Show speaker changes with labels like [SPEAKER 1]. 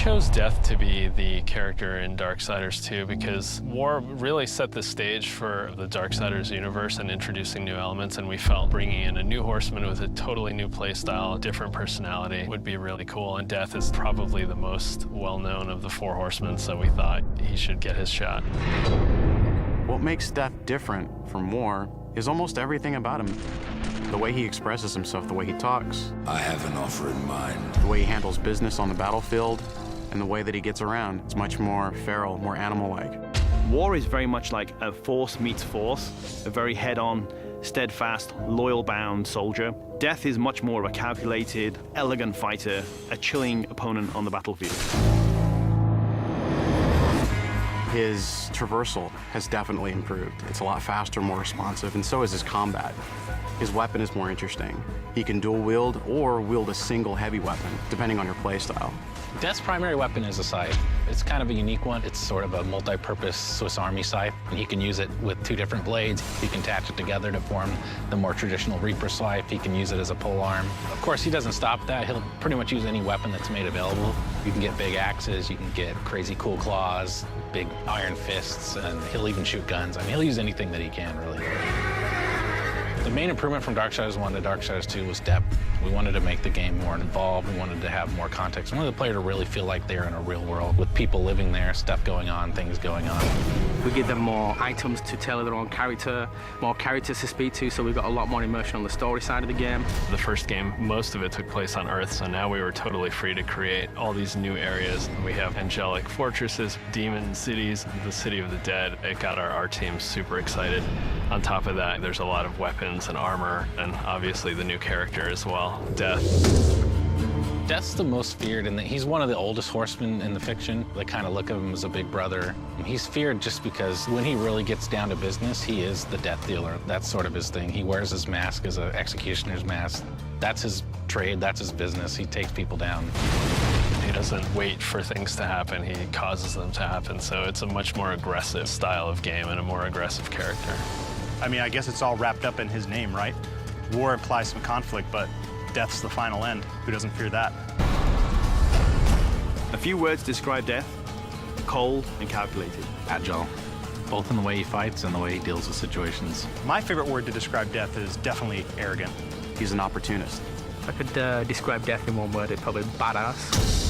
[SPEAKER 1] chose Death to be the character in Darksiders II because War really set the stage for the Darksiders universe and introducing new elements, and we felt bringing in a new horseman with a totally new playstyle, different personality would be really cool, and Death is probably the most well-known of the four horsemen, so we thought he should get his shot.
[SPEAKER 2] What makes Death different from War is almost everything about him. The way he expresses himself, the way he talks.
[SPEAKER 3] I have an offer in mind.
[SPEAKER 2] The way he handles business on the battlefield, and the way that he gets around. It's much more feral, more animal-like.
[SPEAKER 4] War is very much like a force meets force, a very head-on, steadfast, loyal-bound soldier. Death is much more of a calculated, elegant fighter, a chilling opponent on the battlefield.
[SPEAKER 2] His traversal has definitely improved. It's a lot faster, more responsive, and so is his combat. His weapon is more interesting. He can dual wield or wield a single heavy weapon, depending on your playstyle.
[SPEAKER 5] Death's primary weapon is a scythe. It's kind of a unique one. It's sort of a multi-purpose Swiss Army scythe. He can use it with two different blades. He can attach it together to form the more traditional Reaper scythe. He can use it as a pole arm. Of course, he doesn't stop that. He'll pretty much use any weapon that's made available. You can get big axes, you can get crazy cool claws, big iron fists, and he'll even shoot guns. I mean, he'll use anything that he can, really. The main improvement from Darksiders 1 to Darksiders 2 was depth. We wanted to make the game more involved. We wanted to have more context. We wanted the player to really feel like they're in a real world with people living there, stuff going on, things going on.
[SPEAKER 6] We give them more items to tailor their own character, more characters to speak to, so we've got a lot more immersion on the story side of the game.
[SPEAKER 1] The first game, most of it took place on Earth, so now we were totally free to create all these new areas. We have angelic fortresses, demon cities, the city of the dead. It got our team super excited. On top of that, there's a lot of weapons and armor, and obviously the new character as well, Death.
[SPEAKER 5] Death's the most feared, and he's one of the oldest horsemen in the fiction. They kind of look at him as a big brother. He's feared just because when he really gets down to business, he is the death dealer. That's sort of his thing. He wears his mask as an executioner's mask. That's his trade, that's his business. He takes people down.
[SPEAKER 1] He doesn't wait for things to happen, he causes them to happen. So it's a much more aggressive style of game and a more aggressive character.
[SPEAKER 7] I mean, I guess it's all wrapped up in his name, right? War implies some conflict, but Death's the final end. Who doesn't fear that?
[SPEAKER 4] A few words describe Death: cold and calculated.
[SPEAKER 5] Agile, both in the way he fights and the way he deals with situations.
[SPEAKER 7] My favorite word to describe Death is definitely arrogant.
[SPEAKER 2] He's an opportunist.
[SPEAKER 6] If I could describe Death in one word, it'd probably be badass.